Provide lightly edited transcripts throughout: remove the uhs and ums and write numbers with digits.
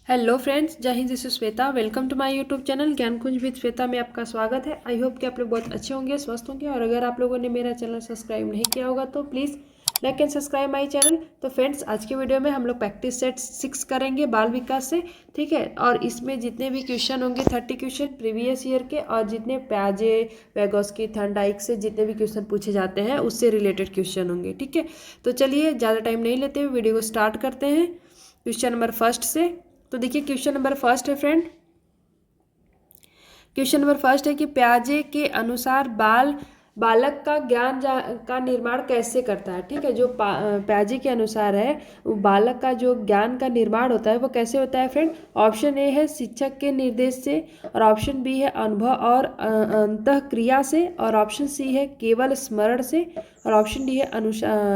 Hello friends, जय Hind. This is Shweta. Welcome to my YouTube channel Gyan Kunj with Shweta में आपका स्वागत है। आई होप कि आप लोग बहुत अच्छे होंगे, स्वस्थ होंगे। और अगर आप लोगों ने मेरा चैनल सब्सक्राइब नहीं किया होगा तो please like and subscribe my channel. तो फ्रेंड्स, आज के वीडियो में हम लोग प्रैक्टिस सेट 6 करेंगे बाल विकास से, ठीक है। और इसमें जितने भी क्वेश्चन होंगे 30 क्वेश्चन प्रीवियस ईयर के, और जितने प्याजे वैगोस्की थॉर्नडाइक से जितने भी क्वेश्चन पूछे जाते हैं उससे रिलेटेड क्वेश्चन होंगे, ठीक है। तो चलिए ज़्यादा टाइम नहीं लेते हुए वीडियो को स्टार्ट करते हैं क्वेश्चन नंबर फर्स्ट से। तो देखिए क्वेश्चन नंबर फर्स्ट है फ्रेंड। क्वेश्चन नंबर फर्स्ट है कि प्याजे के अनुसार बालक का ज्ञान का निर्माण कैसे करता है, ठीक है। जो प्याजे के अनुसार है, वो बालक का जो ज्ञान का निर्माण होता है वो कैसे होता है फ्रेंड। ऑप्शन ए है शिक्षक के निर्देश से, और ऑप्शन बी है अनुभव और अंतःक्रिया से, और ऑप्शन सी है केवल स्मरण से, और ऑप्शन डी है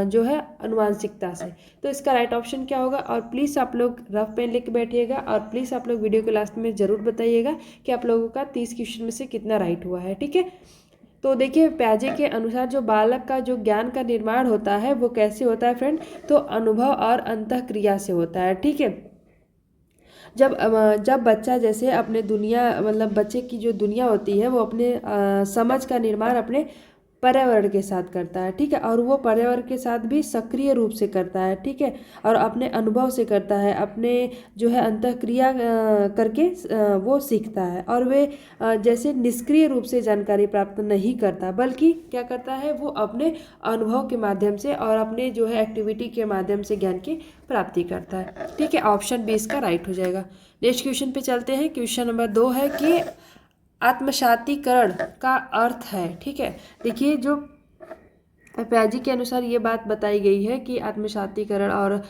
जो है अनुवांशिकता से। तो इसका राइट ऑप्शन क्या होगा। और प्लीज़ आप लोग रफ पेन लेके बैठिएगा, और प्लीज़ आप लोग वीडियो के लास्ट में ज़रूर बताइएगा कि आप लोगों का 30 क्वेश्चन में से कितना राइट हुआ है, ठीक है। तो देखिए प्याजे के अनुसार जो बालक का जो ज्ञान का निर्माण होता है वो कैसे होता है फ्रेंड। तो अनुभव और अंतःक्रिया से होता है, ठीक है। जब बच्चा जैसे अपने दुनिया, मतलब बच्चे की जो दुनिया होती है वो अपने समझ का निर्माण अपने पर्यावरण के साथ करता है, ठीक है। और वो पर्यावरण के साथ भी सक्रिय रूप से करता है, ठीक है। और अपने अनुभव से करता है, अपने जो है अंतःक्रिया करके वो सीखता है। और वे जैसे निष्क्रिय रूप से जानकारी प्राप्त नहीं करता, बल्कि क्या करता है, वो अपने अनुभव के माध्यम से और अपने जो है एक्टिविटी के माध्यम से ज्ञान की प्राप्ति करता है, ठीक है। ऑप्शन बी इसका राइट हो जाएगा। नेक्स्ट क्वेश्चन पे चलते हैं। क्वेश्चन नंबर 2 है कि आत्मसातीकरण का अर्थ है, ठीक है। देखिए जो प्याजी के अनुसार ये बात बताई गई है कि आत्मसातीकरण और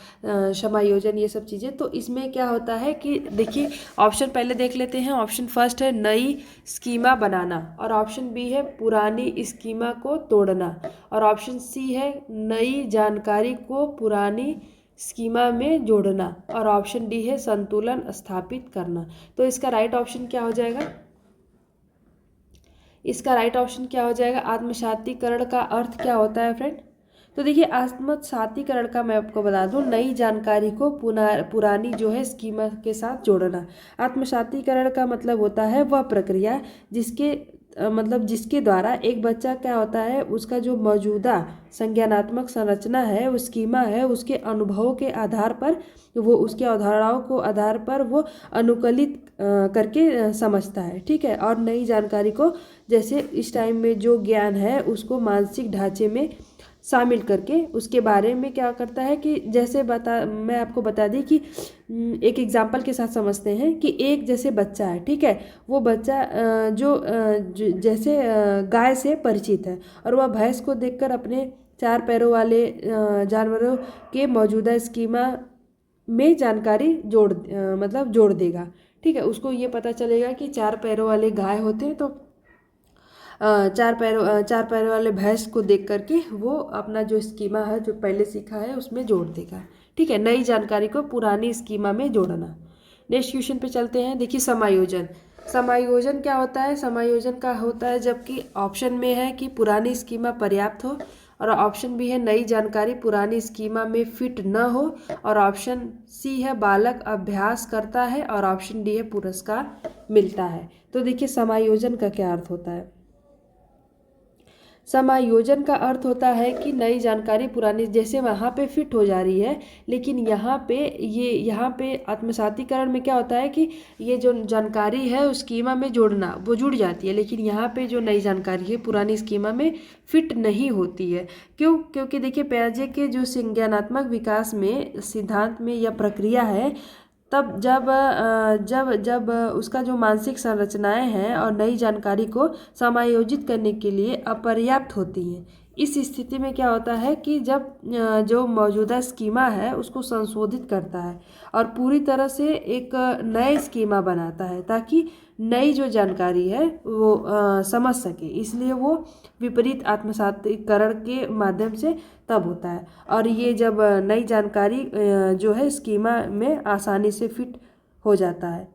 समायोजन, ये सब चीज़ें, तो इसमें क्या होता है कि देखिए ऑप्शन पहले देख लेते हैं। ऑप्शन फर्स्ट है नई स्कीमा बनाना, और ऑप्शन बी है पुरानी स्कीमा को तोड़ना, और ऑप्शन सी है नई जानकारी को पुरानी स्कीमा में जोड़ना, और ऑप्शन डी है संतुलन स्थापित करना। तो इसका राइट ऑप्शन क्या हो जाएगा। इसका राइट ऑप्शन क्या हो जाएगा। आत्मसातीकरण का अर्थ क्या होता है फ्रेंड। तो देखिए आत्मसातीकरण का मैं आपको बता दूं, नई जानकारी को पुरानी जो है स्कीमा के साथ जोड़ना। आत्मसातीकरण का मतलब होता है वह प्रक्रिया जिसके मतलब जिसके द्वारा एक बच्चा क्या होता है, उसका जो मौजूदा संज्ञानात्मक संरचना है, वो स्कीमा है, उसके अनुभवों के आधार पर, वो उसके अवधारणाओं को आधार पर वो अनुकूलित करके समझता है, ठीक है। और नई जानकारी को, जैसे इस टाइम में जो ज्ञान है उसको मानसिक ढांचे में शामिल करके उसके बारे में क्या करता है कि जैसे मैं आपको बता दी कि एक एग्जांपल के साथ समझते हैं कि एक जैसे बच्चा है, ठीक है। वो बच्चा जैसे गाय से परिचित है, और वह भैंस को देखकर अपने 4 पैरों वाले जानवरों के मौजूदा स्कीमा में जानकारी मतलब जोड़ देगा, ठीक है। उसको ये पता चलेगा कि 4 पैरों वाले गाय होते हैं, तो 4 पैरों वाले भैंस को देख करके वो अपना जो स्कीमा है जो पहले सीखा है उसमें जोड़ देगा, ठीक है। नई जानकारी को पुरानी स्कीमा में जोड़ना। नेक्स्ट क्वेश्चन पे चलते हैं। देखिए समायोजन। समायोजन क्या होता है। समायोजन का होता है जबकि ऑप्शन में है कि पुरानी स्कीमा पर्याप्त हो, और ऑप्शन बी है नई जानकारी पुरानी स्कीमा में फिट न हो, और ऑप्शन सी है बालक अभ्यास करता है, और ऑप्शन डी है पुरस्कार मिलता है। तो देखिए समायोजन का क्या अर्थ होता है। समायोजन का अर्थ होता है कि नई जानकारी पुरानी, जैसे वहाँ पे फिट हो जा रही है, लेकिन यहाँ पे आत्मसातीकरण में क्या होता है कि ये जो जानकारी है उस स्कीमा में जोड़ना, वो जुड़ जाती है, लेकिन यहाँ पे जो नई जानकारी है पुरानी स्कीमा में फिट नहीं होती है। क्यों। क्योंकि देखिए पियाजे के जो संज्ञानात्मक विकास में सिद्धांत में यह प्रक्रिया है, तब जब उसका जो मानसिक संरचनाएं हैं और नई जानकारी को समायोजित करने के लिए अपर्याप्त होती हैं। इस स्थिति में क्या होता है कि जब जो मौजूदा स्कीमा है उसको संशोधित करता है और पूरी तरह से एक नए स्कीमा बनाता है, ताकि नई जो जानकारी है वो समझ सके। इसलिए वो विपरीत आत्मसातीकरण के माध्यम से तब होता है, और ये जब नई जानकारी जो है स्कीमा में आसानी से फिट हो जाता है,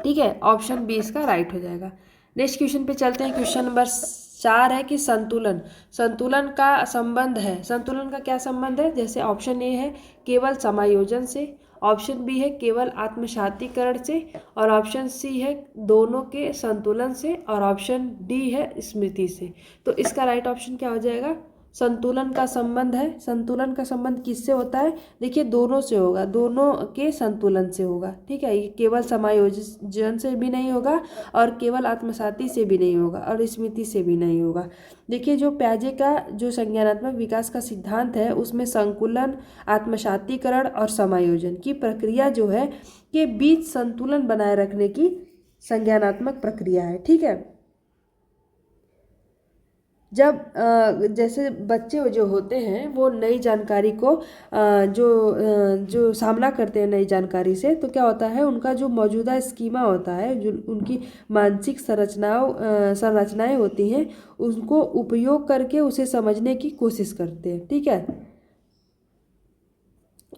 ठीक है। ऑप्शन बी इसका राइट हो जाएगा। नेक्स्ट क्वेश्चन पे चलते हैं। क्वेश्चन नंबर 4 है कि संतुलन। संतुलन का संबंध है। संतुलन का क्या संबंध है। जैसे ऑप्शन ए है केवल समायोजन से, ऑप्शन बी है केवल आत्मसातीकरण से, और ऑप्शन सी है दोनों के संतुलन से, और ऑप्शन डी है स्मृति से। तो इसका राइट ऑप्शन क्या हो जाएगा? संतुलन का संबंध है। संतुलन का संबंध किससे होता है? देखिए दोनों से होगा, दोनों के संतुलन से होगा। ठीक है, ये केवल समायोजन से भी नहीं होगा और केवल आत्मसाती से भी नहीं होगा और स्मृति से भी नहीं होगा। देखिए जो पियाजे का जो संज्ञानात्मक विकास का सिद्धांत है उसमें संकुलन, आत्मसातीकरण और समायोजन की प्रक्रिया जो है के बीच संतुलन बनाए रखने की संज्ञानात्मक प्रक्रिया है। ठीक है, जब जैसे बच्चे जो होते हैं वो नई जानकारी को जो सामना करते हैं नई जानकारी से, तो क्या होता है उनका जो मौजूदा स्कीमा होता है, जो उनकी मानसिक संरचनाएं होती हैं, उनको उपयोग करके उसे समझने की कोशिश करते हैं। ठीक है,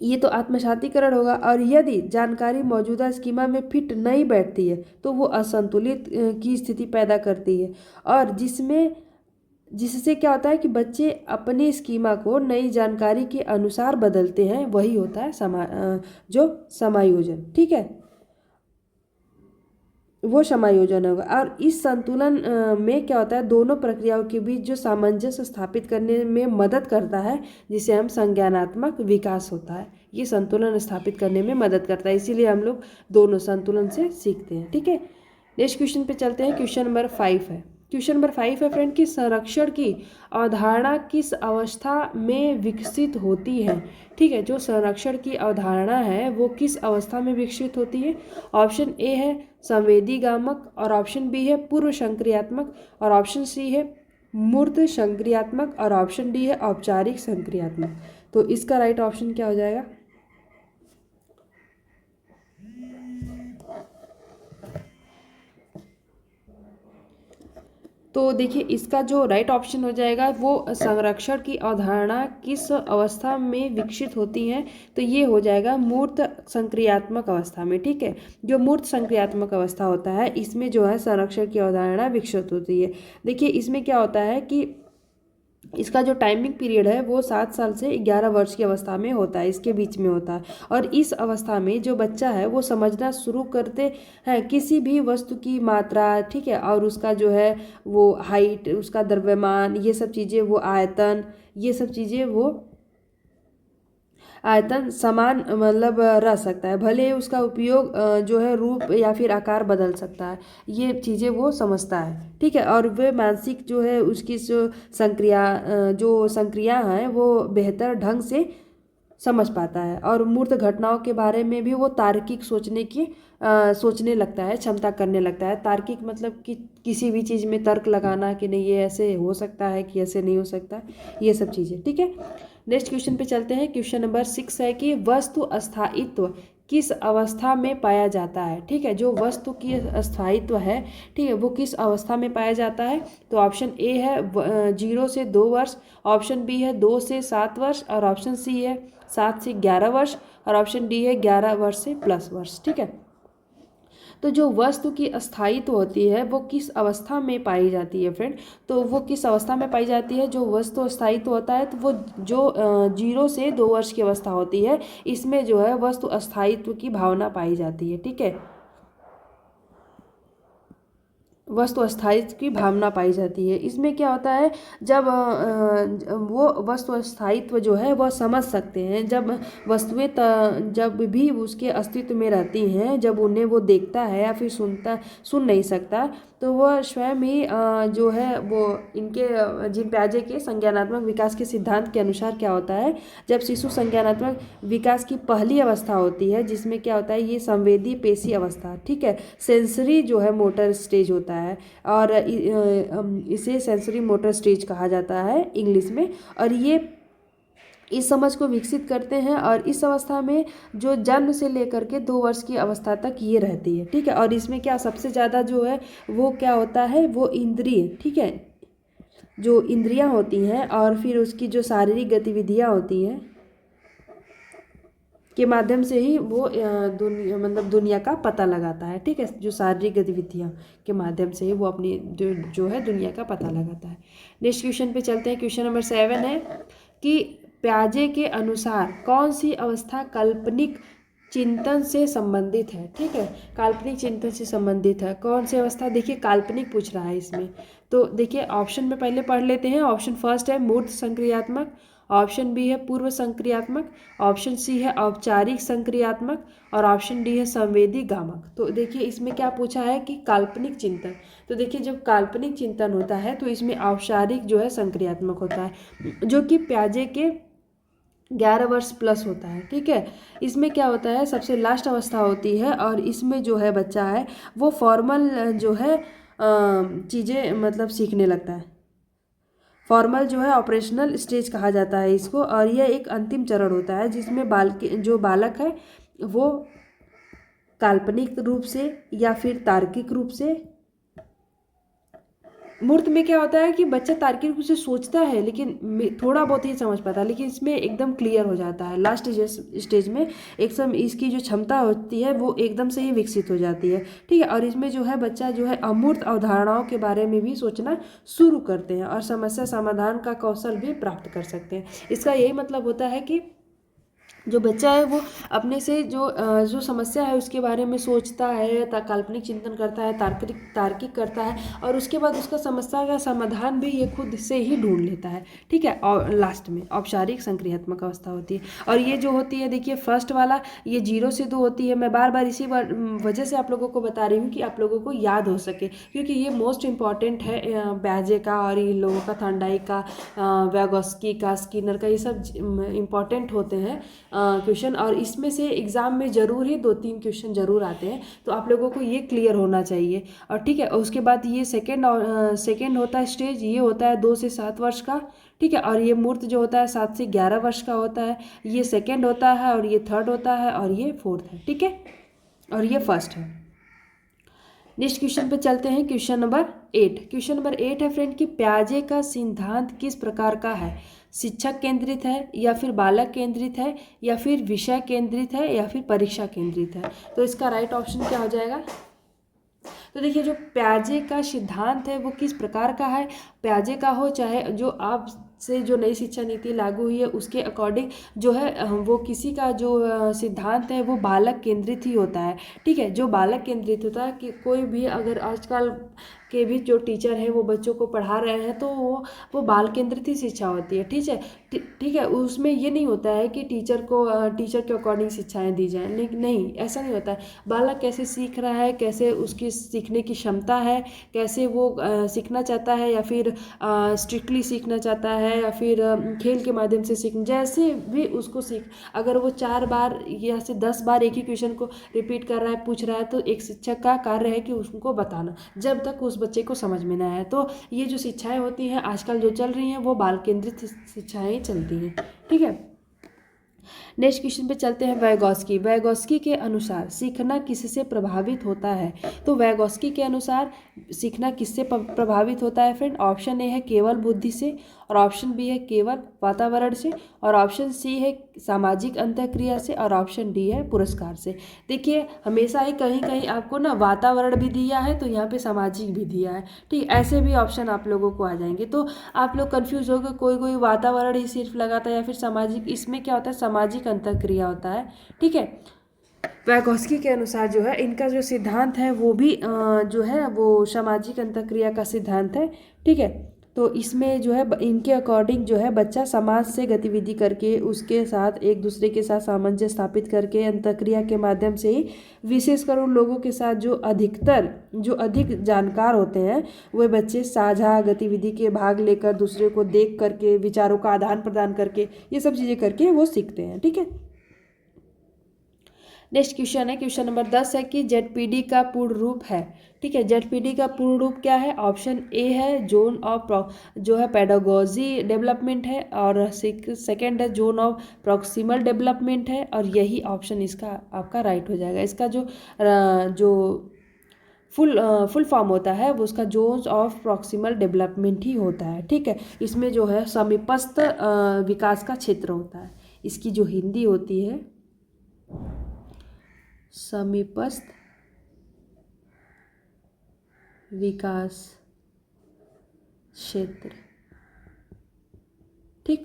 ये तो आत्मसातीकरण होगा। और यदि जानकारी मौजूदा स्कीमा में फिट नहीं बैठती है तो वो असंतुलित की स्थिति पैदा करती है, और जिससे क्या होता है कि बच्चे अपने स्कीमा को नई जानकारी के अनुसार बदलते हैं, वही होता है जो समायोजन। ठीक है, वो समायोजन होगा। और इस संतुलन में क्या होता है, दोनों प्रक्रियाओं के बीच जो सामंजस्य स्थापित करने में मदद करता है, जिसे हम संज्ञानात्मक विकास होता है, ये संतुलन स्थापित करने में मदद करता है। इसीलिए हम लोग दोनों संतुलन से सीखते हैं। ठीक है, नेक्स्ट क्वेश्चन पे चलते हैं। क्वेश्चन नंबर 5 है। क्वेश्चन नंबर 5 है फ्रेंड कि संरक्षण की अवधारणा किस अवस्था में विकसित होती है? ठीक है, जो संरक्षण की अवधारणा है वो किस अवस्था में विकसित होती है? ऑप्शन ए है संवेदीगामक, और ऑप्शन बी है पूर्व संक्रियात्मक, और ऑप्शन सी है मूर्त संक्रियात्मक, और ऑप्शन डी है औपचारिक संक्रियात्मक। तो इसका राइट ऑप्शन क्या हो जाएगा? तो देखिए इसका जो राइट ऑप्शन हो जाएगा वो संरक्षण की अवधारणा किस अवस्था में विकसित होती है, तो ये हो जाएगा मूर्त संक्रियात्मक अवस्था में। ठीक है, जो मूर्त संक्रियात्मक अवस्था होता है इसमें जो है संरक्षण की अवधारणा विकसित होती है। देखिए इसमें क्या होता है कि इसका जो टाइमिंग पीरियड है वो 7 साल से 11 वर्ष की अवस्था में होता है, इसके बीच में होता है। और इस अवस्था में जो बच्चा है वो समझना शुरू करते हैं किसी भी वस्तु की मात्रा, ठीक है, और उसका जो है वो हाइट, उसका द्रव्यमान, ये सब चीज़ें, वो आयतन, ये सब चीज़ें वो आयतन समान मतलब रह सकता है, भले उसका उपयोग जो है रूप या फिर आकार बदल सकता है, ये चीज़ें वो समझता है। ठीक है, और वे मानसिक जो है उसकी जो संक्रिया है वो बेहतर ढंग से समझ पाता है, और मूर्त घटनाओं के बारे में भी वो तार्किक सोचने लगता है, क्षमता करने लगता है। तार्किक मतलब कि किसी भी चीज़ में तर्क लगाना कि नहीं ये ऐसे हो सकता है कि ऐसे नहीं हो सकता, ये सब चीज़ें। ठीक है, नेक्स्ट क्वेश्चन पे चलते हैं। क्वेश्चन नंबर 6 है कि वस्तु अस्थायित्व किस अवस्था में पाया जाता है? ठीक है, जो वस्तु की अस्थायित्व है, ठीक है, वो किस अवस्था में पाया जाता है? तो ऑप्शन ए है 0 से 2 वर्ष, ऑप्शन बी है 2 से 7 वर्ष, और ऑप्शन सी है 7 से 11 वर्ष, और ऑप्शन डी है 11 वर्ष से प्लस वर्ष। ठीक है, तो जो वस्तु की अस्थायित्व होती है वो किस अवस्था में पाई जाती है फ्रेंड? तो वो किस अवस्था में पाई जाती है? जो वस्तु अस्थायित्व होता है तो वो जो 0 से 2 वर्ष की अवस्था होती है, इसमें जो है वस्तु अस्थायित्व की भावना पाई जाती है। ठीक है, वस्तु अस्थायित्व की भावना पाई जाती है। इसमें क्या होता है, जब वो वस्तु अस्थायित्व जो है वह समझ सकते हैं, जब वस्तुएं जब भी उसके अस्तित्व में रहती हैं, जब उन्हें वो देखता है या फिर सुन नहीं सकता, तो वह स्वयं ही जो है वो इनके जीन पियाजे के संज्ञानात्मक विकास के सिद्धांत के अनुसार क्या होता है, जब शिशु संज्ञानात्मक विकास की पहली अवस्था होती है, जिसमें क्या होता है ये संवेदी पेशी अवस्था, ठीक है, सेंसरी जो है मोटर स्टेज होता है, और इसे सेंसरी मोटर स्टेज कहा जाता है इंग्लिश में। और ये इस समझ को विकसित करते हैं, और इस अवस्था में जो जन्म से लेकर के 2 वर्ष की अवस्था तक ये रहती है। ठीक है, और इसमें क्या सबसे ज़्यादा जो है वो क्या होता है, वो इंद्रिय, ठीक है, जो इंद्रियां होती हैं और फिर उसकी जो शारीरिक गतिविधियां होती हैं के माध्यम से ही वो दुनिया का पता लगाता है। ठीक है, जो शारीरिक गतिविधियां के माध्यम से ही वो अपनी जो है दुनिया का पता लगाता है। नेक्स्ट क्वेश्चन पे चलते हैं। क्वेश्चन नंबर 7 है कि पियाजे के अनुसार कौन सी अवस्था काल्पनिक चिंतन से संबंधित है। ठीक है, काल्पनिक चिंतन से संबंधित है। कौन सी अवस्था, देखिए काल्पनिक पूछ रहा है इसमें। तो देखिए ऑप्शन में पहले पढ़ लेते हैं। ऑप्शन फर्स्ट है मूर्त संक्रियात्मक, ऑप्शन बी है पूर्व संक्रियात्मक, ऑप्शन सी है औपचारिक संक्रियात्मक और ऑप्शन डी है संवेदी गामक। तो देखिए इसमें क्या पूछा है कि काल्पनिक चिंतन। तो देखिए जब काल्पनिक चिंतन होता है तो इसमें औपचारिक जो है संक्रियात्मक होता है, जो कि प्याजे के 11 वर्ष प्लस होता है। ठीक है, इसमें क्या होता है, सबसे लास्ट अवस्था होती है और इसमें जो है बच्चा है वो फॉर्मल जो है चीज़ें मतलब सीखने लगता है। फॉर्मल जो है ऑपरेशनल स्टेज कहा जाता है इसको, और यह एक अंतिम चरण होता है जिसमें जो बालक है वो काल्पनिक रूप से या फिर तार्किक रूप से, मूर्त में क्या होता है कि बच्चा तार्किक रूप से सोचता है लेकिन थोड़ा बहुत ही समझ पाता है, लेकिन इसमें एकदम क्लियर हो जाता है। लास्ट स्टेज में एकदम इसकी जो क्षमता होती है वो एकदम से ही विकसित हो जाती है। ठीक है, और इसमें जो है बच्चा जो है अमूर्त अवधारणाओं के बारे में भी सोचना शुरू करते हैं और समस्या समाधान का कौशल भी प्राप्त कर सकते हैं। इसका यही मतलब होता है कि जो बच्चा है वो अपने से जो समस्या है उसके बारे में सोचता है, काल्पनिक चिंतन करता है, तार्किक करता है और उसके बाद उसका समस्या का समाधान भी ये खुद से ही ढूंढ लेता है। ठीक है, और लास्ट में औपचारिक संक्रियात्मक अवस्था होती है। और ये जो होती है देखिए फर्स्ट वाला ये 0 से 2 होती है। मैं बार बार इसी वजह से आप लोगों को बता रही हूँ कि आप लोगों को याद हो सके, क्योंकि ये मोस्ट इम्पॉर्टेंट है ब्याजे का और इन लोगों का, थॉर्नडाइक का, व्यागोस्की का, स्किनर का, ये सब इम्पॉर्टेंट होते हैं क्वेश्चन, और इसमें से एग्ज़ाम में ज़रूर ही 2-3 क्वेश्चन ज़रूर आते हैं। तो आप लोगों को ये क्लियर होना चाहिए। और ठीक है, उसके बाद ये सेकेंड होता है स्टेज, ये होता है 2 से 7 वर्ष का। ठीक है, और ये मूर्त जो होता है 7 से 11 वर्ष का होता है। ये सेकेंड होता है और ये थर्ड होता है और ये फोर्थ है। ठीक है, और ये फर्स्ट है। नेक्स्ट क्वेश्चन पे चलते हैं, क्वेश्चन नंबर 8। क्वेश्चन नंबर 8 है फ्रेंड कि प्याजे का सिद्धांत किस प्रकार का है, शिक्षक केंद्रित है या फिर बालक केंद्रित है या फिर विषय केंद्रित है या फिर परीक्षा केंद्रित है। तो इसका राइट ऑप्शन क्या हो जाएगा। तो देखिए जो प्याजे का सिद्धांत है वो किस प्रकार का है, प्याजे का हो चाहे जो आप से जो नई शिक्षा नीति लागू हुई है उसके अकॉर्डिंग जो है वो किसी का जो सिद्धांत है वो बालक केंद्रित ही होता है। ठीक है, जो बालक केंद्रित होता है कि कोई भी अगर आजकल के भी जो टीचर है वो बच्चों को पढ़ा रहे हैं तो वो बाल केंद्रित ही शिक्षा होती है। ठीक है, उसमें ये नहीं होता है कि टीचर के अकॉर्डिंग शिक्षाएं दी जाएं, नहीं ऐसा नहीं होता है। बालक कैसे सीख रहा है, कैसे उसकी सीखने की क्षमता है, कैसे वो सीखना चाहता है या फिर स्ट्रिक्टली सीखना चाहता है या फिर खेल के माध्यम से सीख, जैसे भी उसको अगर वो 4 बार या से 10 बार एक ही क्वेश्चन को रिपीट कर रहा है, पूछ रहा है, तो एक शिक्षक का कार्य है कि उसको बताना जब तक उस बच्चे को समझ में ना आए। तो ये जो शिक्षाएं होती हैं आजकल जो चल रही हैं वो बाल केंद्रित शिक्षाएं चलती हैं। ठीक है, नेक्स्ट क्वेश्चन पे चलते हैं। वैगोस्की के अनुसार सीखना किससे प्रभावित होता है। तो वैगोस्की के अनुसार सीखना किससे प्रभावित होता है फ्रेंड। ऑप्शन ए है केवल बुद्धि से, और ऑप्शन बी है केवल वातावरण से, और ऑप्शन सी है सामाजिक अंतःक्रिया से, और ऑप्शन डी है पुरस्कार से। देखिए हमेशा ही कहीं कहीं आपको ना वातावरण भी दिया है तो यहाँ पे सामाजिक भी दिया है। ठीक, ऐसे भी ऑप्शन आप लोगों को आ जाएंगे तो आप लोग कंफ्यूज हो गए, कोई वातावरण ही सिर्फ लगाता है या फिर सामाजिक। इसमें क्या होता है, सामाजिक अंतःक्रिया होता है। ठीक है, वैगोस्की के अनुसार जो है इनका जो सिद्धांत है वो भी जो है वो सामाजिक अंतःक्रिया का सिद्धांत है। ठीक है, तो इसमें जो है इनके अकॉर्डिंग जो है बच्चा समाज से गतिविधि करके उसके साथ एक दूसरे के साथ सामंजस्य स्थापित करके अंतःक्रिया के माध्यम से ही विशेषकर उन लोगों के साथ जो अधिक जानकार होते हैं वे बच्चे साझा गतिविधि के भाग लेकर, दूसरे को देख करके, विचारों का आदान प्रदान करके, ये सब चीज़ें करके वो सीखते हैं। ठीक है, नेक्स्ट क्वेश्चन है, क्वेश्चन नंबर 10 है कि जेडपीडी का पूर्ण रूप है। ठीक है, जेडपीडी का पूर्ण रूप क्या है। ऑप्शन ए है जोन ऑफ जो है पेडागोजी डेवलपमेंट है, और सेकंड है जोन ऑफ प्रॉक्सिमल डेवलपमेंट है, और यही ऑप्शन इसका आपका राइट हो जाएगा। इसका जो फुल फॉर्म होता है वो उसका जोन्स ऑफ प्रॉक्सिमल डेवलपमेंट ही होता है। ठीक है, इसमें जो है समीपस्थ विकास का क्षेत्र होता है। इसकी जो हिंदी होती है समीपस्थ विकास क्षेत्र। ठीक,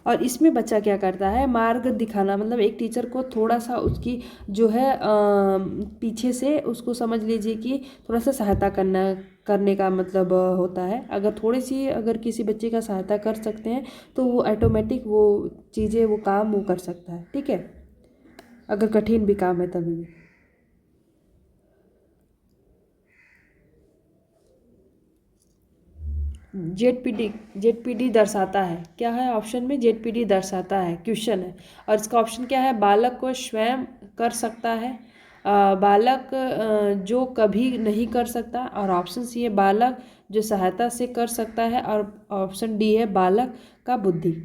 और इसमें बच्चा क्या करता है, मार्ग दिखाना, मतलब एक टीचर को थोड़ा सा उसकी जो है पीछे से उसको समझ लीजिए कि थोड़ा सा सहायता करने का मतलब होता है। अगर थोड़ी सी अगर किसी बच्चे का सहायता कर सकते हैं तो वो ऑटोमेटिक वो चीज़ें वो काम वो कर सकता है, ठीक है, अगर कठिन भी काम है तभी भी। जेडपीडी दर्शाता है, क्या है ऑप्शन में, जेडपीडी दर्शाता है, क्वेश्चन है। और इसका ऑप्शन क्या है, बालक को स्वयं कर सकता है, बालक जो कभी नहीं कर सकता, और ऑप्शन सी है बालक जो सहायता से कर सकता है, और ऑप्शन डी है बालक का बुद्धि।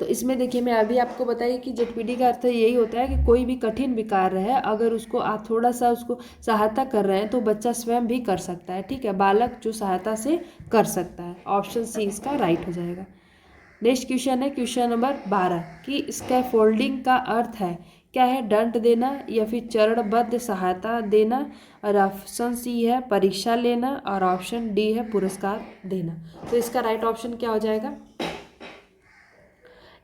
तो इसमें देखिए मैं अभी आपको बताइए कि जेडपीडी का अर्थ यही होता है कि कोई भी कठिन भी कार्य है अगर उसको आप थोड़ा सा उसको सहायता कर रहे हैं तो बच्चा स्वयं भी कर सकता है, ठीक है, बालक जो सहायता से कर सकता है। ऑप्शन सी इसका राइट हो जाएगा। नेक्स्ट क्वेश्चन है क्वेश्चन नंबर 12 कि स्कैफोल्डिंग का अर्थ है क्या है, दंड देना या फिर चरणबद्ध सहायता देना, और ऑप्शन सी है परीक्षा लेना, और ऑप्शन डी है पुरस्कार देना। तो इसका राइट ऑप्शन क्या हो जाएगा,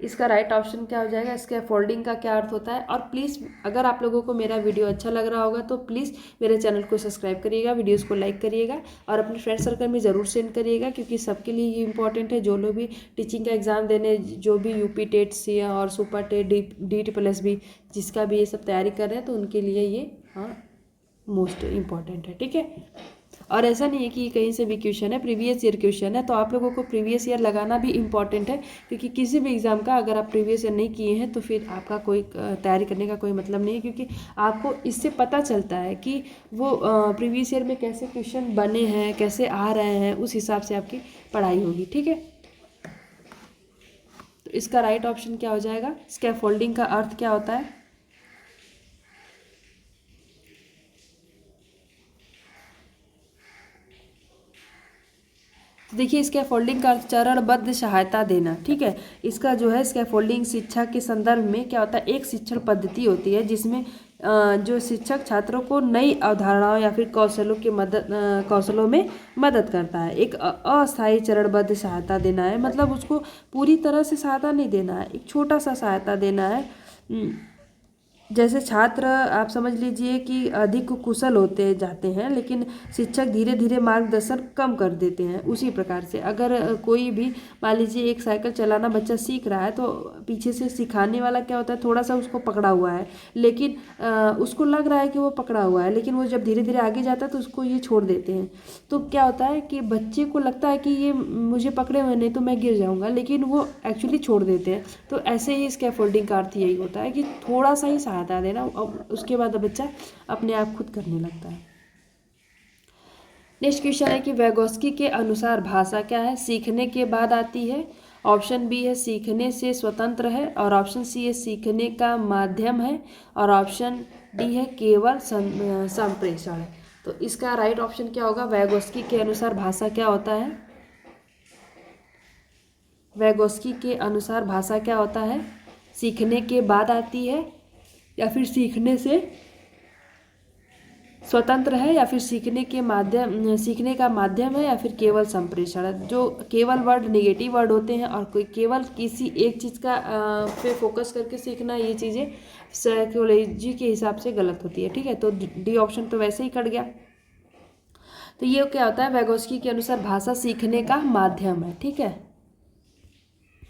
इसका राइट ऑप्शन क्या हो जाएगा, स्कैफोल्डिंग का क्या अर्थ होता है। और प्लीज़ अगर आप लोगों को मेरा वीडियो अच्छा लग रहा होगा तो प्लीज़ मेरे चैनल को सब्सक्राइब करिएगा, वीडियोस को लाइक करिएगा, और अपने फ्रेंड सर्कल में ज़रूर सेंड करिएगा, क्योंकि सबके लिए ये इंपॉर्टेंट है। जो लोग भी टीचिंग का एग्ज़ाम देने, जो भी यूपी टेट से और सुपर टेट DT+B जिसका भी ये सब तैयारी कर रहे हैं तो उनके लिए ये मोस्ट इम्पॉर्टेंट है, ठीक है। और ऐसा नहीं है कि कहीं से भी क्वेश्चन है, प्रीवियस ईयर क्वेश्चन है, तो आप लोगों को प्रीवियस ईयर लगाना भी इम्पॉर्टेंट है, क्योंकि किसी भी एग्ज़ाम का अगर आप प्रीवियस ईयर नहीं किए हैं तो फिर आपका कोई तैयारी करने का कोई मतलब नहीं है, क्योंकि आपको इससे पता चलता है कि वो प्रीवियस ईयर में कैसे क्वेश्चन बने हैं, कैसे आ रहे हैं, उस हिसाब से आपकी पढ़ाई होगी, ठीक है। तो इसका राइट ऑप्शन क्या हो जाएगा, स्कैफोल्डिंग का अर्थ क्या होता है। देखिए स्कैफोल्डिंग का अर्थ चरणबद्ध सहायता देना, ठीक है। इसका जो है स्कैफोल्डिंग शिक्षा के संदर्भ में क्या होता है, एक शिक्षण पद्धति होती है जिसमें जो शिक्षक छात्रों को नई अवधारणाओं या फिर कौशलों में मदद करता है। एक अस्थायी चरणबद्ध सहायता देना है, मतलब उसको पूरी तरह से सहायता नहीं देना है, एक छोटा सा सहायता देना है। जैसे छात्र आप समझ लीजिए कि अधिक कुशल होते जाते हैं लेकिन शिक्षक धीरे धीरे मार्गदर्शन कम कर देते हैं, उसी प्रकार से अगर कोई भी मान लीजिए एक साइकिल चलाना बच्चा सीख रहा है तो पीछे से सिखाने वाला क्या होता है, थोड़ा सा उसको पकड़ा हुआ है, लेकिन उसको लग रहा है कि वो पकड़ा हुआ है, लेकिन वो जब धीरे धीरे आगे जाता है तो उसको ये छोड़ देते हैं। तो क्या होता है कि बच्चे को लगता है कि ये मुझे पकड़े हुए नहीं तो मैं गिर जाऊँगा, लेकिन वो एक्चुअली छोड़ देते हैं। तो ऐसे ही स्कैफोल्डिंग का अर्थ यही होता है कि थोड़ा सा ही सहायता देना और उसके बाद बच्चा अपने आप खुद करने लगता है। नेक्स्ट क्वेश्चन है कि वैगोस्की के अनुसार भाषा क्या है, सीखने के बाद आती है, ऑप्शन बी है सीखने से स्वतंत्र है, और ऑप्शन सी है सीखने का माध्यम है, और ऑप्शन डी है केवल संप्रेषण है। तो इसका राइट ऑप्शन क्या होगा, वैगोस्की के अनुसार भाषा क्या होता है, वैगोस्की के अनुसार भाषा क्या होता है, सीखने के बाद आती है या फिर सीखने से स्वतंत्र है, या फिर सीखने का माध्यम है, या फिर केवल संप्रेषण है। जो केवल वर्ड नेगेटिव वर्ड होते हैं और कोई केवल किसी एक चीज़ का पे फोकस करके सीखना, ये चीज़ें साइकोलॉजी के हिसाब से गलत होती है, ठीक है। तो डी ऑप्शन तो वैसे ही कट गया। तो ये क्या होता है, वैगोस्की के अनुसार भाषा सीखने का माध्यम है, ठीक है,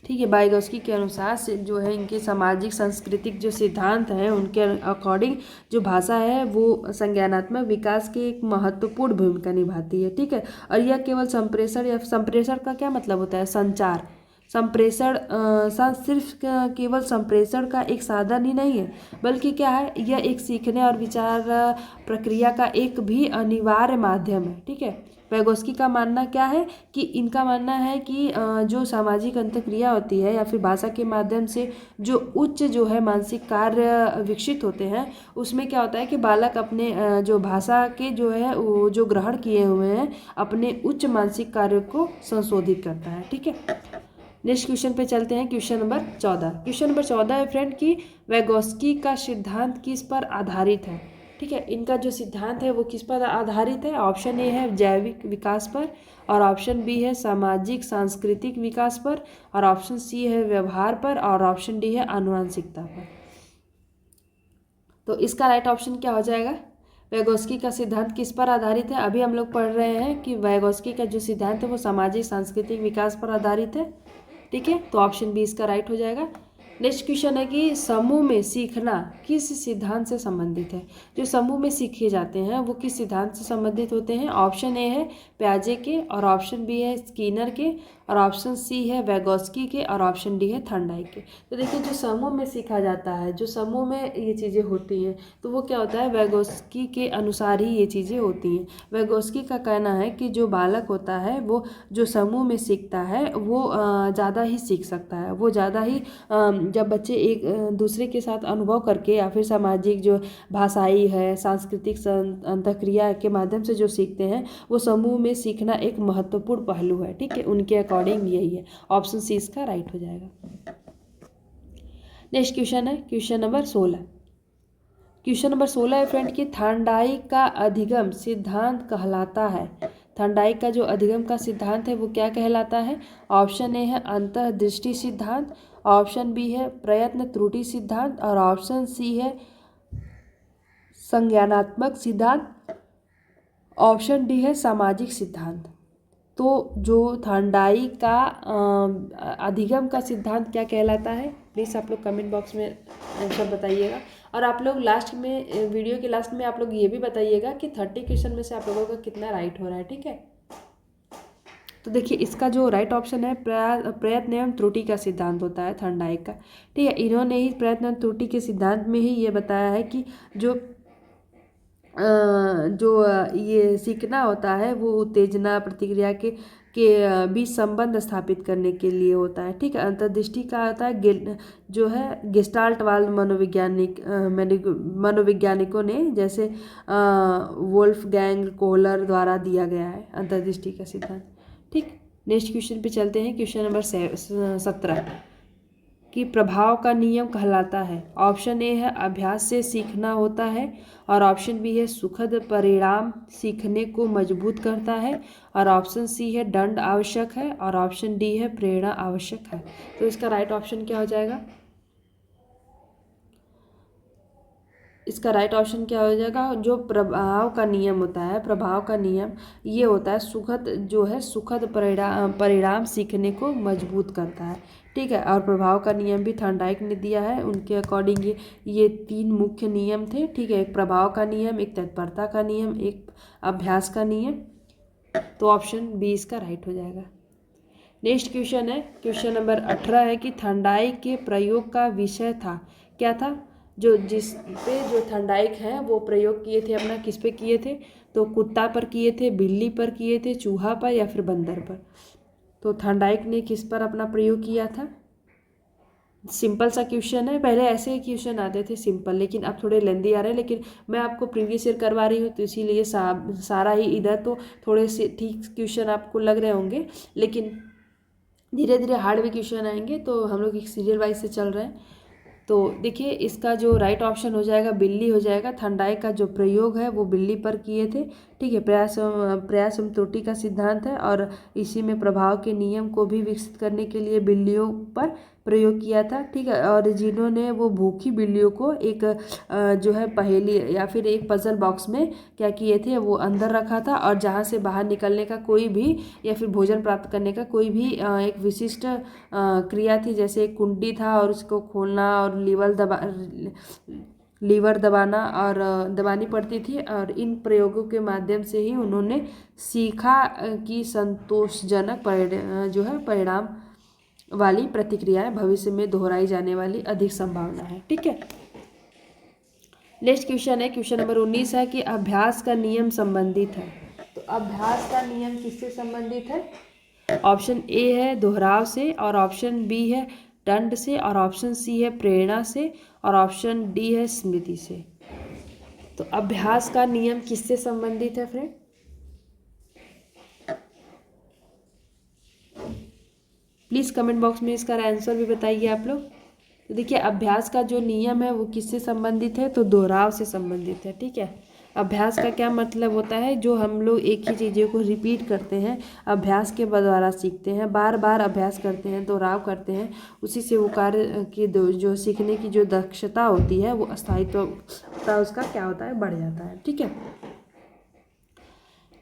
ठीक है। वाइगोस्की के अनुसार से जो है इनके सामाजिक सांस्कृतिक जो सिद्धांत हैं उनके अकॉर्डिंग जो भाषा है वो संज्ञानात्मक विकास की एक महत्वपूर्ण भूमिका निभाती है, ठीक है। और यह केवल संप्रेषण, या संप्रेषण का क्या मतलब होता है, संचार, संप्रेषण सिर्फ केवल संप्रेषण का एक साधन ही नहीं है, बल्कि क्या है, यह एक सीखने और विचार प्रक्रिया का एक भी अनिवार्य माध्यम है, ठीक है। वैगोस्की का मानना क्या है कि इनका मानना है कि जो सामाजिक अंतःक्रिया होती है या फिर भाषा के माध्यम से जो उच्च जो है मानसिक कार्य विकसित होते हैं, उसमें क्या होता है कि बालक अपने जो भाषा के जो है वो जो ग्रहण किए हुए हैं अपने उच्च मानसिक कार्य को संशोधित करता है, ठीक है। नेक्स्ट क्वेश्चन पे चलते हैं, क्वेश्चन नंबर 14। क्वेश्चन नंबर 14 है फ्रेंड कि वैगोस्की का सिद्धांत किस पर आधारित है, ठीक है। इनका जो सिद्धांत है वो किस पर आधारित है? ऑप्शन ए है जैविक विकास पर, और ऑप्शन बी है सामाजिक सांस्कृतिक विकास पर, और ऑप्शन सी है व्यवहार पर, और ऑप्शन डी है आनुवंशिकता पर। तो इसका राइट ऑप्शन क्या हो जाएगा? वैगोस्की का सिद्धांत किस पर आधारित है? अभी हम लोग पढ़ रहे हैं कि वैगोस्की का जो सिद्धांत है वो सामाजिक सांस्कृतिक विकास पर आधारित है। ठीक है, तो ऑप्शन बी इसका राइट हो जाएगा। नेक्स्ट क्वेश्चन है कि समूह में सीखना किस सिद्धांत से संबंधित है? जो समूह में सीखे जाते हैं वो किस सिद्धांत से संबंधित होते हैं? ऑप्शन ए है प्याजे के, और ऑप्शन बी है स्किनर के, और ऑप्शन सी है वैगोस्की के, और ऑप्शन डी है थॉर्नडाइक के। तो देखिए, जो समूह में सीखा जाता है, जो समूह में ये चीज़ें होती हैं, तो वो क्या होता है? वैगोस्की के अनुसार ही ये चीज़ें होती हैं। वैगोस्की का कहना है कि जो बालक होता है वो जो समूह में सीखता है वो ज़्यादा ही सीख सकता है, वो ज़्यादा ही जब बच्चे एक दूसरे के साथ अनुभव करके या फिर सामाजिक जो भाषाई है, सांस्कृतिक अंतःक्रिया के माध्यम से जो सीखते हैं, वो समूह में सीखना एक महत्वपूर्ण पहलू है। ठीक है, उनके अकॉर्डिंग यही है। ऑप्शन सी इसका राइट हो जाएगा। नेक्स्ट क्वेश्चन है क्वेश्चन नंबर 16। क्वेश्चन नंबर 16 है फ्रेंड कि थॉर्नडाइक का अधिगम सिद्धांत कहलाता है। थॉर्नडाइक का जो अधिगम का सिद्धांत है वो क्या कहलाता है? ऑप्शन ए है अंतर्दृष्टि सिद्धांत, ऑप्शन बी है प्रयत्न त्रुटि सिद्धांत, और ऑप्शन सी है संज्ञानात्मक सिद्धांत, ऑप्शन डी है सामाजिक सिद्धांत। तो जो थॉर्नडाइक का अधिगम का सिद्धांत क्या कहलाता है? प्लीज़ आप लोग कमेंट बॉक्स में आंसर बताइएगा। और आप लोग लास्ट में, वीडियो के लास्ट में आप लोग ये भी बताइएगा कि 30 क्वेश्चन में से आप लोगों का कितना राइट हो रहा है। ठीक है, तो देखिए इसका जो राइट ऑप्शन है प्रयत्न एवं त्रुटि का सिद्धांत होता है थॉर्नडाइक का। ठीक है, इन्होंने ही प्रयत्न एवं त्रुटि के सिद्धांत में ही ये बताया है कि जो ये सीखना होता है वो उत्तेजना प्रतिक्रिया के बीच संबंध स्थापित करने के लिए होता है। ठीक है, अंतर्दृष्टि का होता है जो है गेस्टाल्टवाद मनोवैज्ञानिकों ने, जैसे वोल्फगैंग कोहलर द्वारा दिया गया है अंतर्दृष्टि का सिद्धांत। ठीक, नेक्स्ट क्वेश्चन पे चलते हैं। क्वेश्चन नंबर 17 कि प्रभाव का नियम कहलाता है। ऑप्शन ए है अभ्यास से सीखना होता है, और ऑप्शन बी है सुखद परिणाम सीखने को मजबूत करता है, और ऑप्शन सी है दंड आवश्यक है, और ऑप्शन डी है प्रेरणा आवश्यक है। तो इसका राइट ऑप्शन क्या हो जाएगा? इसका राइट ऑप्शन क्या हो जाएगा? जो प्रभाव का नियम होता है, प्रभाव का नियम ये होता है सुखद परिणाम सीखने को मजबूत करता है। ठीक है, और प्रभाव का नियम भी थॉर्नडाइक ने दिया है। उनके अकॉर्डिंग ये 3 मुख्य नियम थे। ठीक है, एक प्रभाव का नियम, एक तत्परता का नियम, एक अभ्यास का नियम। तो ऑप्शन बी इसका राइट हो जाएगा। नेक्स्ट क्वेश्चन है क्वेश्चन नंबर 18 है कि थॉर्नडाइक के प्रयोग का विषय था, क्या था? जिस पे जो थॉर्नडाइक है वो प्रयोग किए थे अपना, किस पे किए थे? तो कुत्ता पर किए थे, बिल्ली पर किए थे, चूहा पर, या फिर बंदर पर? तो थॉर्नडाइक ने किस पर अपना प्रयोग किया था? सिंपल सा क्वेश्चन है, पहले ऐसे ही क्वेश्चन आते थे सिंपल, लेकिन अब थोड़े लेंदी आ रहे हैं। लेकिन मैं आपको प्रीवियस ईयर करवा रही हूँ तो इसीलिए सारा ही इधर तो थोड़े से ठीक क्वेश्चन आपको लग रहे होंगे, लेकिन धीरे धीरे हार्ड भी क्वेश्चन आएंगे। तो हम लोग एक सीरियल वाइज से चल रहे हैं। तो देखिए इसका जो राइट ऑप्शन हो जाएगा बिल्ली हो जाएगा। थॉर्नडाइक का जो प्रयोग है वो बिल्ली पर किए थे। ठीक है, प्रयास एवं त्रुटि का सिद्धांत है, और इसी में प्रभाव के नियम को भी विकसित करने के लिए बिल्लियों पर प्रयोग किया था। ठीक है, और जिन्होंने वो भूखी बिल्लियों को एक जो है पहेली या फिर एक पजल बॉक्स में क्या किए थे, वो अंदर रखा था, और जहाँ से बाहर निकलने का कोई भी या फिर भोजन प्राप्त करने का कोई भी एक विशिष्ट क्रिया थी, जैसे एक कुंडी था और उसको खोलना और लीवर दबाना और दबानी पड़ती थी। और इन प्रयोगों के माध्यम से ही उन्होंने सीखा कि संतोषजनक जो है परिणाम वाली प्रतिक्रियाएं भविष्य में दोहराई जाने वाली अधिक संभावना है। ठीक है, नेक्स्ट क्वेश्चन है क्वेश्चन नंबर 19 है कि अभ्यास का नियम संबंधित है। तो अभ्यास का नियम किससे संबंधित है? ऑप्शन ए है दोहराव से, और ऑप्शन बी है दंड से, और ऑप्शन सी है प्रेरणा से, और ऑप्शन डी है स्मृति से। तो अभ्यास का नियम किससे संबंधित है फ्रेंड? प्लीज़ कमेंट बॉक्स में इसका आंसर भी बताइए आप लोग। तो देखिए अभ्यास का जो नियम है वो किससे संबंधित है, तो दोहराव से संबंधित है। ठीक है, अभ्यास का क्या मतलब होता है, जो हम लोग एक ही चीज़ों को रिपीट करते हैं, अभ्यास के द्वारा सीखते हैं, बार बार अभ्यास करते हैं, दोहराव करते हैं, उसी से वो कार्य की जो सीखने की जो दक्षता होती है वो स्थायित्व उसका क्या होता है, बढ़ जाता है। ठीक है,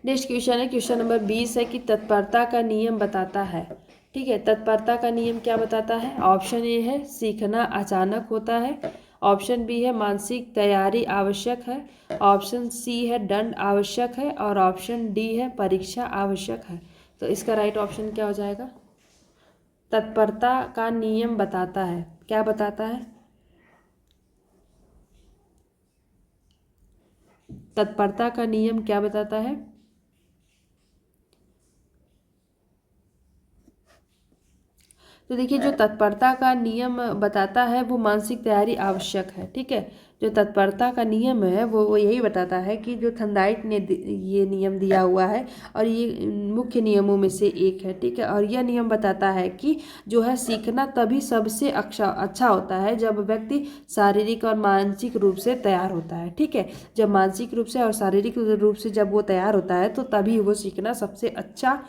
नेक्स्ट क्वेश्चन है, क्वेश्चन नंबर 20 है कि तत्परता का नियम बताता है। ठीक है, तत्परता का नियम क्या बताता है। ऑप्शन ए है सीखना अचानक होता है, ऑप्शन बी है मानसिक तैयारी आवश्यक है, ऑप्शन सी है दंड आवश्यक है, और ऑप्शन डी है परीक्षा आवश्यक है। तो इसका राइट ऑप्शन क्या हो जाएगा, तत्परता का नियम बताता है, क्या बताता है, तत्परता का नियम क्या बताता है। तो देखिए जो तत्परता का नियम बताता है वो मानसिक तैयारी आवश्यक है। ठीक है, जो तत्परता का नियम है वो यही बताता है कि जो थॉर्नडाइक ने ये नियम दिया हुआ है और ये मुख्य नियमों में से एक है। ठीक है, और यह नियम बताता है कि जो है सीखना तभी सबसे अच्छा होता है जब व्यक्ति शारीरिक और मानसिक रूप से तैयार होता है। ठीक है, जब मानसिक रूप से और शारीरिक रूप से जब वो तैयार होता है तो तभी वो सीखना सबसे अच्छा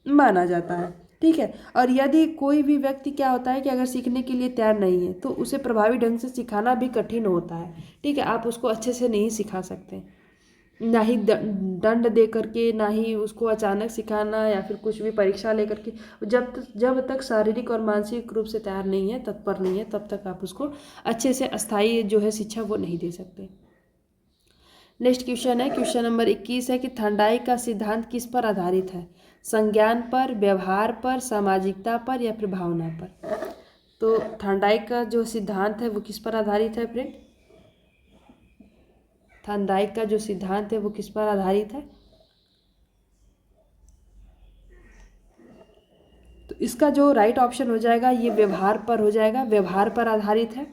माना जाता है। ठीक है, और यदि कोई भी व्यक्ति क्या होता है कि अगर सीखने के लिए तैयार नहीं है तो उसे प्रभावी ढंग से सिखाना भी कठिन होता है। ठीक है, आप उसको अच्छे से नहीं सिखा सकते, ना ही दंड दे करके, ना ही उसको अचानक सिखाना या फिर कुछ भी परीक्षा लेकर के। जब तक शारीरिक और मानसिक रूप से तैयार नहीं है, तत्पर नहीं है, तब तक आप उसको अच्छे से अस्थायी जो है शिक्षा वो नहीं दे सकते। नेक्स्ट क्वेश्चन है, क्वेश्चन नंबर 21 है कि थॉर्नडाइक का सिद्धांत किस पर आधारित है, संज्ञान पर, व्यवहार पर, सामाजिकता पर, या फिर भावना पर। तो थॉर्नडाइक का जो सिद्धांत है वो किस पर आधारित है फ्रेंड, थॉर्नडाइक का जो सिद्धांत है वो किस पर आधारित है। तो इसका जो राइट ऑप्शन हो जाएगा ये व्यवहार पर हो जाएगा, व्यवहार पर आधारित है।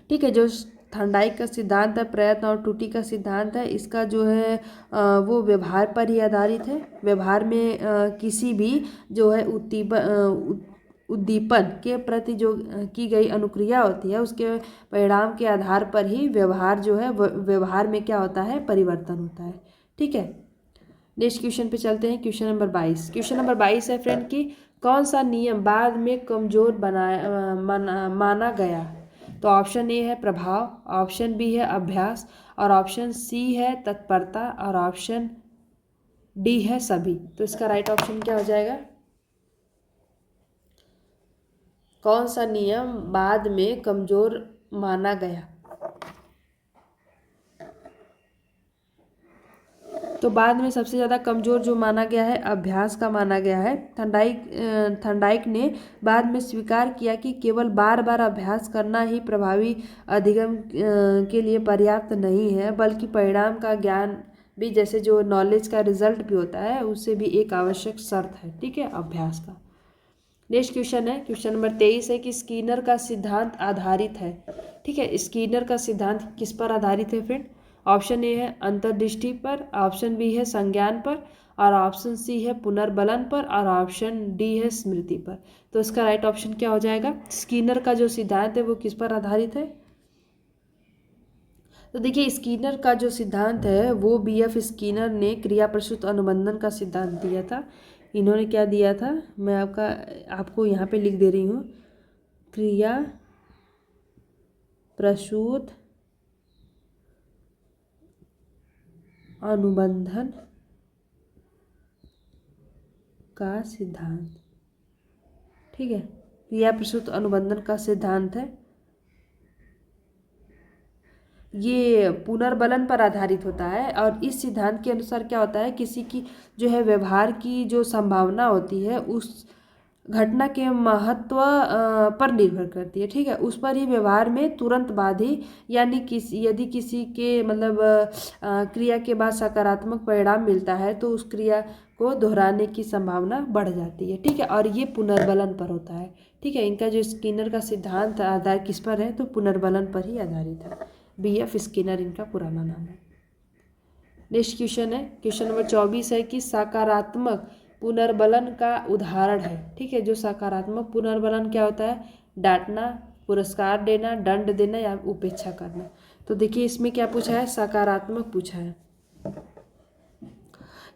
ठीक है, जो थॉर्नडाइक का सिद्धांत है, प्रयत्न और त्रुटि का सिद्धांत है, इसका जो है वो व्यवहार पर ही आधारित है। व्यवहार में किसी भी जो है उद्दीपन के प्रति जो की गई अनुक्रिया होती है उसके परिणाम के आधार पर ही व्यवहार जो है व्यवहार में क्या होता है, परिवर्तन होता है। ठीक है, नेक्स्ट क्वेश्चन पे चलते हैं, क्वेश्चन नंबर 22। क्वेश्चन नंबर 22 है फ्रेंड कि कौन सा नियम बाद में कमजोर माना गया। तो ऑप्शन ए है प्रभाव, ऑप्शन बी है अभ्यास, और ऑप्शन सी है तत्परता, और ऑप्शन डी है सभी। तो इसका राइट ऑप्शन क्या हो जाएगा, कौन सा नियम बाद में कमजोर माना गया। तो बाद में सबसे ज़्यादा कमज़ोर जो माना गया है अभ्यास का माना गया है। थॉर्नडाइक ने बाद में स्वीकार किया कि केवल बार बार अभ्यास करना ही प्रभावी अधिगम के लिए पर्याप्त नहीं है, बल्कि परिणाम का ज्ञान भी, जैसे जो नॉलेज का रिजल्ट भी होता है, उससे भी एक आवश्यक शर्त है। ठीक है, अभ्यास का। नेक्स्ट क्वेश्चन है, क्वेश्चन नंबर 23 है कि स्किनर का सिद्धांत आधारित है। ठीक है, स्किनर का सिद्धांत किस पर आधारित है फ्रेंड। ऑप्शन ए है अंतर्दृष्टि पर, ऑप्शन बी है संज्ञान पर, और ऑप्शन सी है पुनर्बलन पर, और ऑप्शन डी है स्मृति पर। तो इसका राइट ऑप्शन क्या हो जाएगा, स्किनर का जो सिद्धांत है वो किस पर आधारित है। तो देखिए स्किनर का जो सिद्धांत है वो बीएफ स्किनर ने क्रिया प्रसूत अनुबंधन का सिद्धांत दिया था। इन्होंने क्या दिया था, मैं आपको यहाँ पे लिख दे रही हूँ, क्रिया प्रसूत अनुबंधन का सिद्धांत। ठीक है, क्रिया प्रसूत अनुबंधन का सिद्धांत है, ये पुनर्बलन पर आधारित होता है। और इस सिद्धांत के अनुसार क्या होता है, किसी की जो है व्यवहार की जो संभावना होती है उस घटना के महत्व पर निर्भर करती है। ठीक है, उस पर ही व्यवहार में तुरंत बाद ही, यानी यदि किसी के मतलब क्रिया के बाद सकारात्मक परिणाम मिलता है तो उस क्रिया को दोहराने की संभावना बढ़ जाती है। ठीक है, और ये पुनर्बलन पर होता है। ठीक है, इनका जो स्किनर का सिद्धांत आधार किस पर है, तो पुनर्बलन पर ही आधारित है। बीएफ स्किनर इनका पुराना नाम है। नेक्स्ट क्वेश्चन है, क्वेश्चन नंबर 24 है कि सकारात्मक पुनर्बलन का उदाहरण है। ठीक है, जो सकारात्मक पुनर्बलन क्या होता है, डांटना, पुरस्कार देना, दंड देना या उपेक्षा करना। तो देखिए इसमें क्या पूछा है, सकारात्मक पूछा है।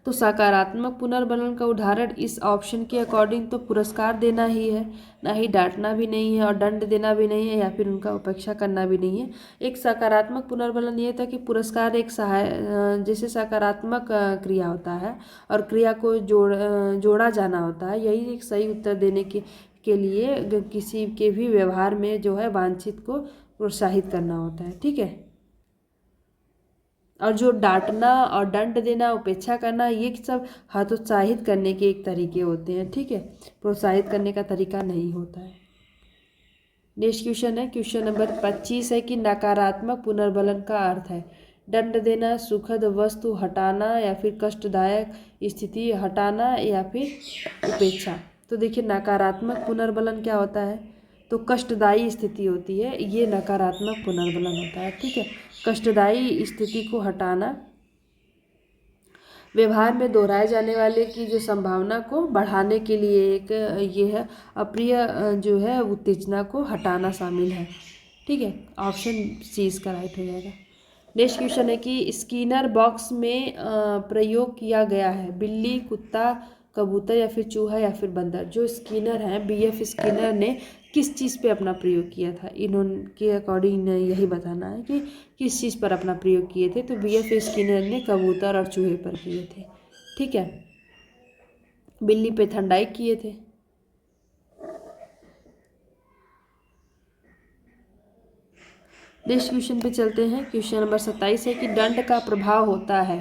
तो सकारात्मक पुनर्बलन का उदाहरण इस ऑप्शन के अकॉर्डिंग तो पुरस्कार देना ही है, ना ही डांटना भी नहीं है और दंड देना भी नहीं है या फिर उनका उपेक्षा करना भी नहीं है। एक सकारात्मक पुनर्बलन ये था कि पुरस्कार एक जैसे सकारात्मक क्रिया होता है और क्रिया को जोड़ा जाना होता है। यही एक सही उत्तर देने के लिए किसी के भी व्यवहार में जो है वांछित को प्रोत्साहित करना होता है। ठीक है, और जो डांटना और दंड देना, उपेक्षा करना, ये सब हतोत्साहित करने के एक तरीके होते हैं। ठीक है, प्रोत्साहित करने का तरीका नहीं होता है। नेक्स्ट क्वेश्चन है, क्वेश्चन नंबर 25 है कि नकारात्मक पुनर्बलन का अर्थ है दंड देना, सुखद वस्तु हटाना या फिर कष्टदायक स्थिति हटाना या फिर उपेक्षा। तो देखिए नकारात्मक पुनर्बलन क्या होता है, तो कष्टदायी स्थिति होती है, ये नकारात्मक पुनर्बलन होता है। ठीक है, कष्टदायी स्थिति को हटाना, व्यवहार में दोहराए जाने वाले की जो संभावना को बढ़ाने के लिए एक ये है अप्रिय जो है उत्तेजना को हटाना शामिल है। ठीक है, ऑप्शन सी इसका राइट हो जाएगा। नेक्स्ट क्वेश्चन है कि स्किनर बॉक्स में प्रयोग किया गया है बिल्ली, कुत्ता, कबूतर या फिर चूहा या फिर बंदर। जो स्किनर हैं, बीएफ स्किनर ने किस चीज़ पे अपना प्रयोग किया था, इन्होंने अकॉर्डिंग यही बताना है कि किस चीज़ पर अपना प्रयोग किए थे। तो बीएफ स्किनर ने कबूतर और चूहे पर किए थे। ठीक है, बिल्ली पे थंडाइक किए थे। नेक्स्ट क्वेश्चन पे चलते हैं, क्वेश्चन नंबर 27 है कि दंड का प्रभाव होता है।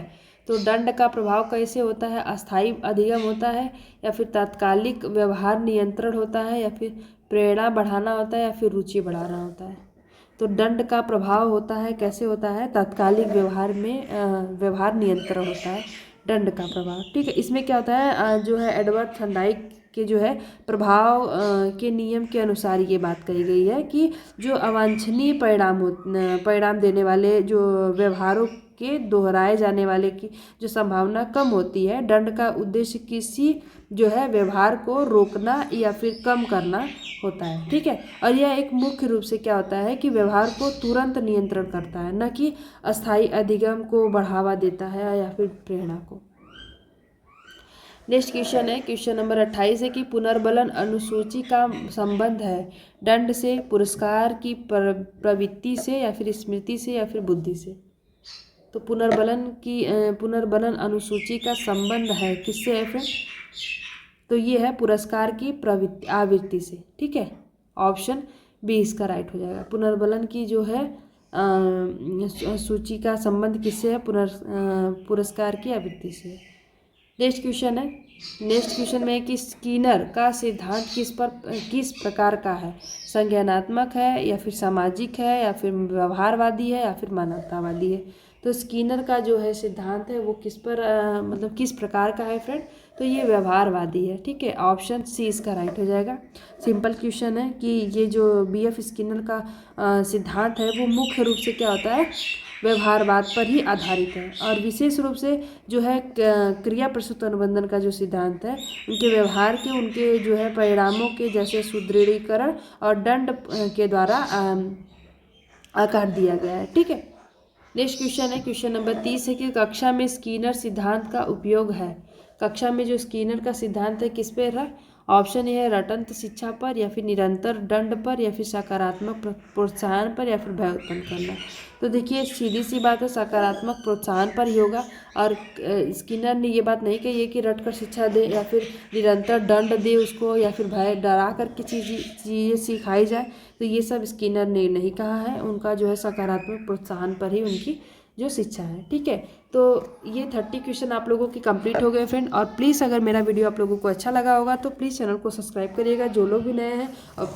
तो दंड का प्रभाव कैसे होता है, अस्थायी अधिगम होता है या फिर तात्कालिक व्यवहार नियंत्रण होता है या फिर प्रेरणा बढ़ाना होता है या फिर रुचि बढ़ाना होता है। तो दंड का प्रभाव होता है, कैसे होता है, तात्कालिक व्यवहार में व्यवहार नियंत्रण होता है दंड का प्रभाव। ठीक है, इसमें क्या होता है, जो है एडवर्ड थंडाइक के जो है प्रभाव के नियम के अनुसार ये बात कही गई है कि जो अवांछनीय परिणाम देने वाले जो व्यवहारों के दोहराए जाने वाले की जो संभावना कम होती है, दंड का उद्देश्य किसी जो है व्यवहार को रोकना या फिर कम करना होता है। ठीक है, और यह एक मुख्य रूप से क्या होता है कि व्यवहार को तुरंत नियंत्रण करता है, न कि अस्थायी अधिगम को बढ़ावा देता है या फिर प्रेरणा को। नेक्स्ट क्वेश्चन है, क्वेश्चन नंबर 28 है कि पुनर्बलन अनुसूची का संबंध है दंड से, पुरस्कार की प्रवृत्ति से या फिर स्मृति से या फिर बुद्धि से। तो पुनर्बलन अनुसूची का संबंध है किससे है फ्रेंड, तो ये है पुरस्कार की आवृत्ति से। ठीक है, ऑप्शन बी इसका राइट हो जाएगा। पुनर्बलन की जो है सूची का संबंध किससे है, पुरस्कार की आवृत्ति से। नेक्स्ट क्वेश्चन है, नेक्स्ट क्वेश्चन में है कि स्किनर का सिद्धांत किस प्रकार का है, संज्ञानात्मक है या फिर सामाजिक है या फिर व्यवहारवादी है या फिर मानवतावादी है। तो स्किनर का जो है सिद्धांत है वो किस पर मतलब किस प्रकार का है फ्रेंड, तो ये व्यवहारवादी है। ठीक है, ऑप्शन सी इसका राइट हो जाएगा। सिंपल क्वेश्चन है कि ये जो बीएफ स्किनर का सिद्धांत है वो मुख्य रूप से क्या होता है, व्यवहारवाद पर ही आधारित है और विशेष रूप से जो है क्रिया प्रसूत अनुबंधन का जो सिद्धांत है उनके व्यवहार के उनके जो है परिणामों के जैसे सुदृढ़ीकरण और दंड के द्वारा आकार दिया गया है। ठीक है, नेक्स्ट क्वेश्चन है, क्वेश्चन नंबर 30 है कि कक्षा में स्किनर सिद्धांत का उपयोग है। कक्षा में जो स्किनर का सिद्धांत है किस पे रहा, ऑप्शन ए है रटंत शिक्षा पर या फिर निरंतर दंड पर या फिर सकारात्मक प्रोत्साहन पर या फिर भय उत्पन्न करना। तो देखिए सीधी सी बात है, सकारात्मक प्रोत्साहन पर ही होगा और स्किनर ने ये बात नहीं कही है कि रट कर शिक्षा दे या फिर निरंतर दंड दे उसको या फिर भय डरा कर के चीज़ें सिखाई जाए। तो ये सब स्किनर ने नहीं कहा है, उनका जो है सकारात्मक प्रोत्साहन पर ही उनकी जो शिक्षा है। ठीक है, तो ये 30 क्वेश्चन आप लोगों की कंप्लीट हो गए फ्रेंड। और प्लीज़ अगर मेरा वीडियो आप लोगों को अच्छा लगा होगा तो प्लीज़ चैनल को सब्सक्राइब करिएगा, जो लोग भी नए हैं, और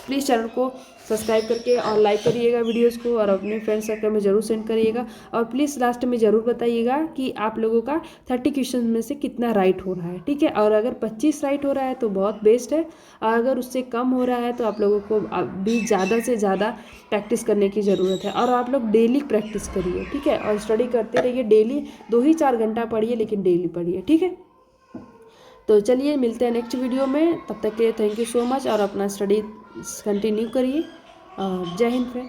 प्लीज़ चैनल को सब्सक्राइब करके और लाइक करिएगा वीडियोस को और अपने फ्रेंड सर्कल में ज़रूर सेंड करिएगा। और प्लीज़ लास्ट में ज़रूर बताइएगा कि आप लोगों का 30 क्वेश्चन में से कितना राइट हो रहा है। ठीक है, और अगर 25 राइट हो रहा है तो बहुत बेस्ट है, और अगर उससे कम हो रहा है तो आप लोगों को भी ज़्यादा से ज़्यादा प्रैक्टिस करने की ज़रूरत है। और आप लोग डेली प्रैक्टिस करिए, ठीक है, और स्टडी करते रहिए डेली, 2 ही 4 घंटा पढ़िए लेकिन डेली पढ़िए। ठीक है, तो चलिए मिलते हैं नेक्स्ट वीडियो में, तब तक के लिए थैंक यू सो मच और अपना स्टडी कंटिन्यू करिए और जय हिंद फ्रेंड।